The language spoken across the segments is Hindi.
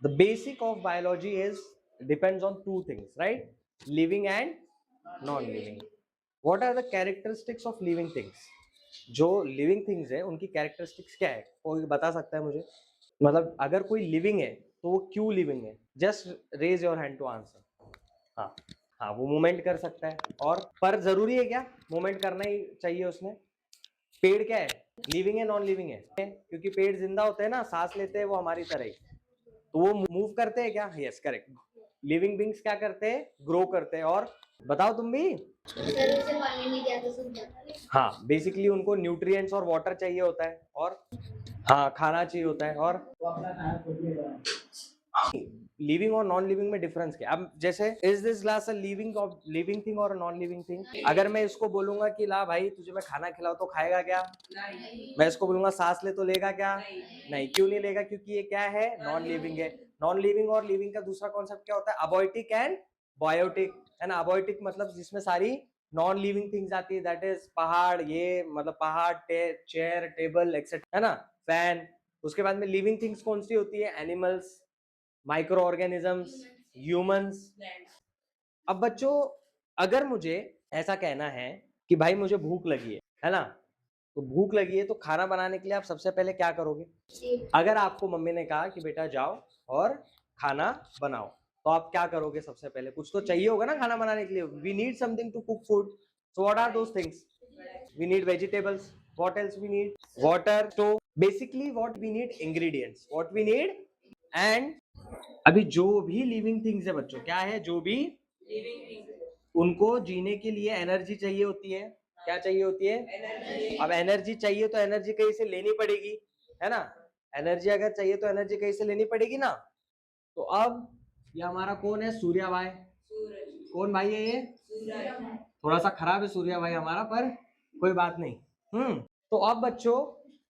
The basic of biology is depends on two things, right? Living and non-living. What are the characteristics of living things? जो लिविंग थिंग्स है उनकी कैरेक्टरिस्टिक्स क्या है, कोई बता सकता है मुझे? मतलब अगर कोई लिविंग है तो वो क्यों लिविंग है? Just raise your hand to answer. हाँ, हाँ, वो मूवमेंट कर सकता है. और पर जरूरी है क्या मूवमेंट करना ही चाहिए उसमें? पेड़ क्या है, लिविंग है नॉन लिविंग है? क्योंकि पेड़ जिंदा होते हैं ना, सांस लेते हैं वो हमारी तरह ही, तो वो मूव करते हैं क्या? Yes, correct. लिविंग बींग्स क्या करते हैं? ग्रो करते हैं. और बताओ तुम भी. सर उसे पानी नहीं दिया तो सूख जाता है। हाँ, बेसिकली उनको न्यूट्रिएंट्स और वाटर चाहिए होता है, और हाँ, खाना चाहिए होता है. और लिविंग और नॉन लिविंग में डिफरेंस क्या? अब जैसे is this glass a living thing और नॉन लिविंग थिंग? अगर मैं इसको बोलूंगा कि ला भाई तुझे मैं खाना खिलाऊं तो खाएगा क्या? नहीं। मैं इसको बोलूंगा सांस ले तो लेगा क्या? नहीं. क्यों नहीं लेगा? क्योंकि ये क्या है? नॉन लिविंग है. नॉन लिविंग और लिविंग का दूसरा कॉन्सेप्ट क्या होता है? अबॉयोटिक एंड बायोटिक. है ना? अबॉयोटिक मतलब जिसमें सारी नॉन लिविंग थिंग्स आती है, दैट इज पहाड़, ये मतलब पहाड़, चेयर, टेबल एक्सेट्रा, है ना, फैन. उसके बाद में लिविंग थिंग्स कौन सी होती है? Animals, micro organisms, humans. अब बच्चों, अगर मुझे ऐसा कहना है कि भाई मुझे भूख लगी है ना, तो भूख लगी है तो खाना बनाने के लिए आप सबसे पहले क्या करोगे? अगर आपको मम्मी ने कहा कि बेटा जाओ और खाना बनाओ, तो आप क्या करोगे? सबसे पहले कुछ तो चाहिए होगा ना खाना बनाने के लिए. We need something to cook food. So what are those things? We need vegetables. What else we need? Water. So basically what we need? Ingredients. What we need? And अभी जो भी लिविंग थिंग्स है बच्चों, क्या है? जो भी उनको जीने के लिए एनर्जी चाहिए होती है. क्या चाहिए होती है? अब एनर्जी चाहिए तो एनर्जी कहीं से लेनी पड़ेगी, है ना? एनर्जी अगर चाहिए तो एनर्जी कहीं से लेनी पड़ेगी ना. तो अब ये हमारा कौन है? सूर्या भाई. कौन भाई है ये? थोड़ा सा खराब है सूर्या भाई हमारा, पर कोई बात नहीं. तो अब बच्चों,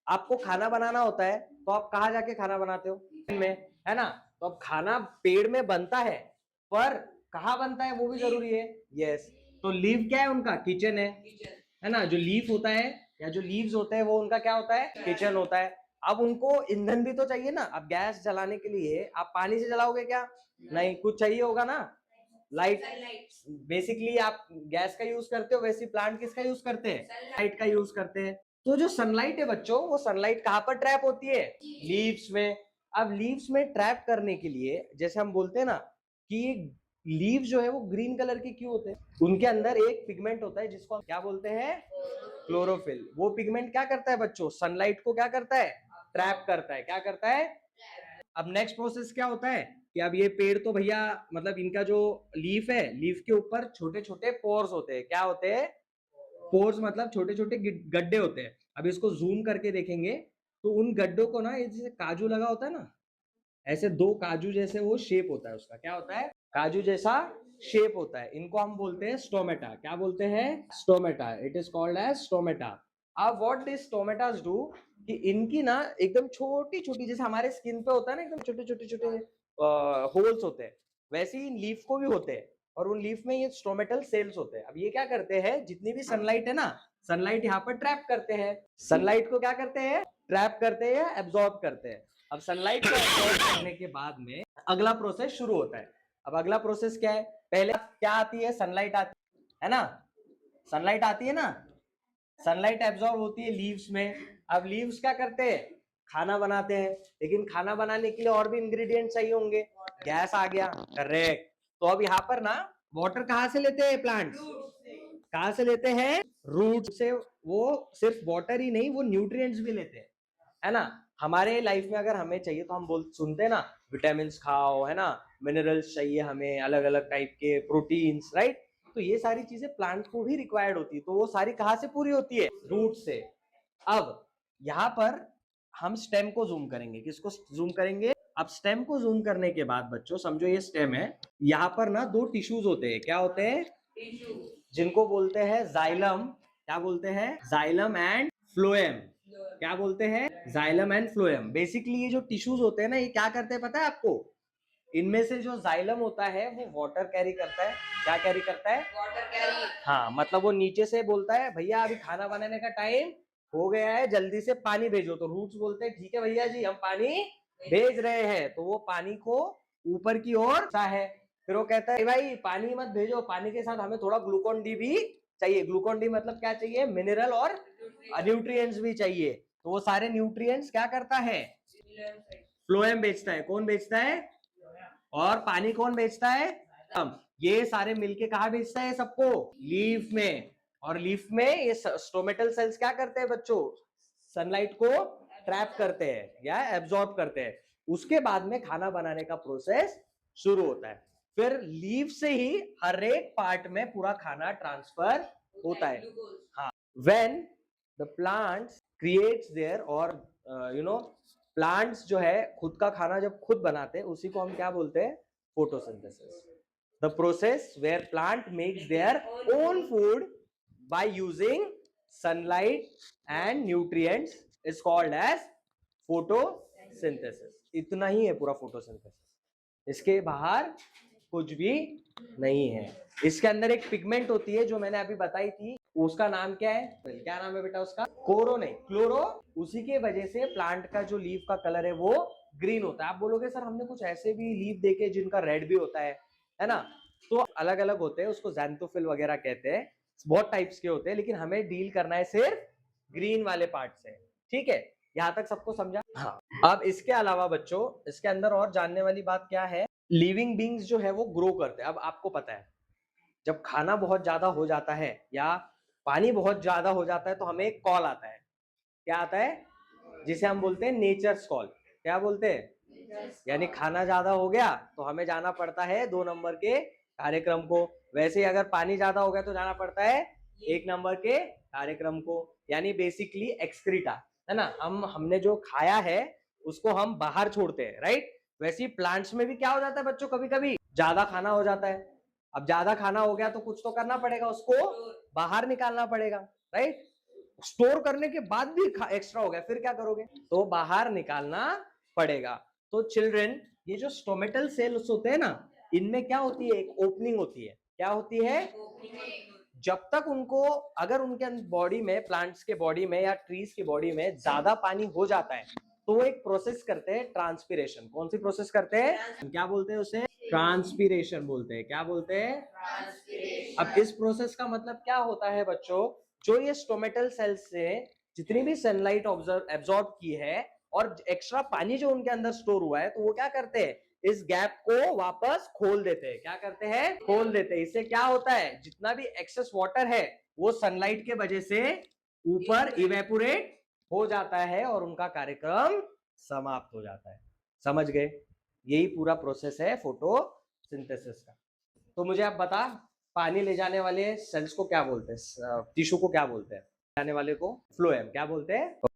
आपको खाना बनाना होता है तो आप कहाँ जाके खाना बनाते हो? में, है ना? तो अब खाना पेड़ में बनता है, पर कहाँ बनता है वो भी जरूरी है. यस. तो लीव क्या है उनका? किचन है ना? जो लीफ होता है या जो लीव्स होते हैं वो उनका क्या होता है? किचन होता है. अब उनको ईंधन भी तो चाहिए ना. अब गैस जलाने के लिए आप पानी से जलाओगे क्या? नहीं, कुछ चाहिए होगा ना. लाइट. बेसिकली आप गैस का यूज करते हो, वैसे प्लांट किसका यूज करते हैं? लाइट का यूज करते हैं. तो जो सनलाइट है बच्चों, वो सनलाइट कहाँ पर ट्रैप होती है? लीव्स में. अब लीव्स में ट्रैप करने के लिए, जैसे हम बोलते हैं ना कि लीव जो है वो ग्रीन कलर के क्यों होते हैं? उनके अंदर एक पिगमेंट होता है जिसको हम क्या बोलते हैं? क्लोरोफिल. वो पिगमेंट क्या करता है बच्चों? सनलाइट को क्या करता है? ट्रैप करता है. क्या करता है? अब नेक्स्ट प्रोसेस क्या होता है कि अब ये पेड़ तो भैया, मतलब इनका जो लीफ है, लीफ के ऊपर छोटे छोटे पोर्स होते हैं. क्या होते हैं? पोर्स मतलब छोटे छोटे गड्ढे होते हैं. अब इसको जूम करके देखेंगे तो उन गड्ढों को ना, ये जैसे काजू लगा होता है ना, ऐसे दो काजू जैसे वो शेप होता है उसका. क्या होता है? काजू जैसा शेप होता है. इनको हम बोलते हैं स्टोमेटा. क्या बोलते हैं? Stomata. It is called as stomata. अब व्हाट दिस स्टोमेटास डू कि इनकी ना एकदम छोटी छोटी, जैसे हमारे स्किन पे होता है ना एकदम छोटे छोटे छोटे होल्स होते हैं, वैसे ही लीफ को भी होते हैं. और उन लीफ में ये स्टोमेटल सेल्स होते हैं. अब ये क्या करते हैं? जितनी भी सनलाइट है ना, सनलाइट यहाँ पर ट्रैप करते हैं. सनलाइट को क्या करते हैं? ट्रैप करते हैं या एब्जॉर्ब करते हैं. अब सनलाइट को एब्जॉर्ब करने के बाद में अगला प्रोसेस शुरू होता है. अब अगला प्रोसेस क्या है? पहले क्या आती है? सनलाइट आती है ना? सनलाइट आती है ना? सनलाइट एब्जॉर्ब होती है लीव्स में. अब लीव्स क्या करते हैं? खाना बनाते हैं. लेकिन खाना बनाने के लिए और भी इंग्रेडिएंट चाहिए होंगे. गैस आ गया. करेक्ट. तो अब यहाँ पर ना वाटर कहाँ से लेते हैं प्लांट्स? कहाँ से लेते हैं? रूट से. वो सिर्फ वाटर ही नहीं, वो न्यूट्रिएंट्स भी लेते हैं, है ना? हमारे लाइफ में अगर हमें चाहिए तो हम बोल सुनते हैं ना, विटामिन खाओ, है ना, मिनरल्स चाहिए हमें, अलग अलग टाइप के प्रोटीन्स, राइट? तो ये सारी चीजें प्लांट को भी रिक्वायर्ड होती है. तो वो सारी कहाँ से पूरी होती है? रूट से. अब यहाँ पर हम स्टेम को जूम करेंगे. किसको जूम करेंगे? अब स्टेम को जूम करने के बाद बच्चों समझो ये स्टेम है. यहाँ पर ना दो टिश्यूज होते हैं. क्या होते हैं? जिनको बोलते हैं जाइलम. क्या बोलते हैं? Xylem and phloem. क्या बोलते हैं? Xylem and phloem. बेसिकली ये जो टिश्यूज होते हैं ना, ये क्या करते हैं पता है आपको? इनमें से जो जाइलम होता है वो वाटर कैरी करता है. क्या कैरी करता है? Water carry. हाँ, मतलब वो नीचे से बोलता है भैया अभी खाना बनाने का टाइम हो गया है, जल्दी से पानी भेजो. तो रूट्स बोलते हैं ठीक है भैया जी, हम पानी भेज रहे हैं, तो वो पानी को ऊपर की ओर है। फिर वो कहता है भाई पानी मत भेजो, पानी के साथ हमें थोड़ा ग्लूकोन डी भी चाहिए। ग्लूकोन डी मतलब क्या चाहिए? मिनरल और न्यूट्रिएंट्स भी चाहिए। तो वो सारे न्यूट्रिएंट्स क्या करता है? फ्लोएम बेचता है। कौन बेचता है? और पानी कौन बेचता है? हम। ये सारे मिलके कहा बेचता है सबको? लीफ में। और लीफ में ये स्टोमेटल सेल्स क्या करते हैं बच्चों? सनलाइट को ट्रैप करते हैं या एब्जॉर्ब करते हैं। उसके बाद में खाना बनाने का प्रोसेस शुरू होता है। फिर लीफ से ही हर एक पार्ट में पूरा खाना ट्रांसफर होता है। हाँ, when the plants creates their और प्लांट्स जो है खुद का खाना जब खुद बनाते हैं उसी को हम क्या बोलते हैं? Photosynthesis. The process where plant makes their own food by using sunlight and nutrients is called as photosynthesis. इतना ही है पूरा फोटोसिंथेसिस, इसके बाहर कुछ भी नहीं है। इसके अंदर एक पिगमेंट होती है जो मैंने अभी बताई थी, उसका नाम क्या है? क्या नाम है बेटा उसका? कोरो नहीं, क्लोरो। उसी के वजह से प्लांट का जो लीफ का कलर है वो ग्रीन होता है। आप बोलोगे सर हमने कुछ ऐसे भी लीफ देखे जिनका रेड भी होता है ना? तो अलग अलग होते हैं, उसको ज़ैंथोफिल वगैरह कहते हैं। बहुत टाइप्स के होते हैं, लेकिन हमें डील करना है सिर्फ ग्रीन वाले पार्ट से। ठीक है, यहाँ तक सबको समझा? हाँ। अब इसके अलावा बच्चों, इसके अंदर और जानने वाली बात क्या है? लिविंग बींग्स जो है वो ग्रो करते हैं। अब आपको पता है जब खाना बहुत ज्यादा हो जाता है या पानी बहुत ज्यादा हो जाता है तो हमें एक कॉल आता है। क्या आता है? जिसे हम बोलते हैं नेचर्स कॉल। क्या बोलते हैं? यानी खाना ज्यादा हो गया तो हमें जाना पड़ता है 2 नंबर के कार्यक्रम को। वैसे ही अगर पानी ज्यादा हो गया तो जाना पड़ता है 1 नंबर के कार्यक्रम को, यानी बेसिकली एक्सक्रीटा, है ना? हमने जो खाया है उसको हम बाहर छोड़ते हैं, राइट? वैसे ही प्लांट्स में भी क्या हो जाता है बच्चों, कभी कभी ज्यादा खाना हो जाता है। अब ज्यादा खाना हो गया तो कुछ तो करना पड़ेगा, उसको बाहर निकालना पड़ेगा, राइट? स्टोर करने के बाद भी एक्स्ट्रा हो गया, फिर क्या करोगे? तो बाहर निकालना पड़ेगा। तो चिल्ड्रन, ये जो स्टोमेटल सेल्स होते हैं ना, इनमें क्या होती है? एक ओपनिंग होती है। क्या होती है? जब तक उनको, अगर उनके बॉडी में, प्लांट्स के बॉडी में या ट्रीज की बॉडी में ज्यादा पानी हो जाता है तो वो एक प्रोसेस करते हैं, ट्रांसपीरेशन। कौन सी प्रोसेस करते हैं? क्या बोलते हैं उसे? ट्रांसपीरेशन बोलते हैं। क्या बोलते हैं? अब इस प्रोसेस का मतलब क्या होता है बच्चों? जो ये स्टोमेटल सेल्स से जितनी भी सनलाइट एब्जॉर्ब की है और एक्स्ट्रा पानी जो उनके अंदर स्टोर हुआ है, तो वो क्या करते हैं? इस गैप को वापस खोल देते हैं। क्या करते हैं? खोल देते हैं। इससे क्या होता है? जितना भी एक्सेस वाटर है वो सनलाइट के वजह से ऊपर इवेपोरेट हो जाता है और उनका कार्यक्रम समाप्त हो जाता है। समझ गए? यही पूरा प्रोसेस है फोटोसिंथेसिस का। तो मुझे आप बता, पानी ले जाने वाले सेल्स को क्या बोलते हैं? टिश्यू को क्या बोलते हैं? जाने वाले को फ्लोएम। क्या बोलते हैं?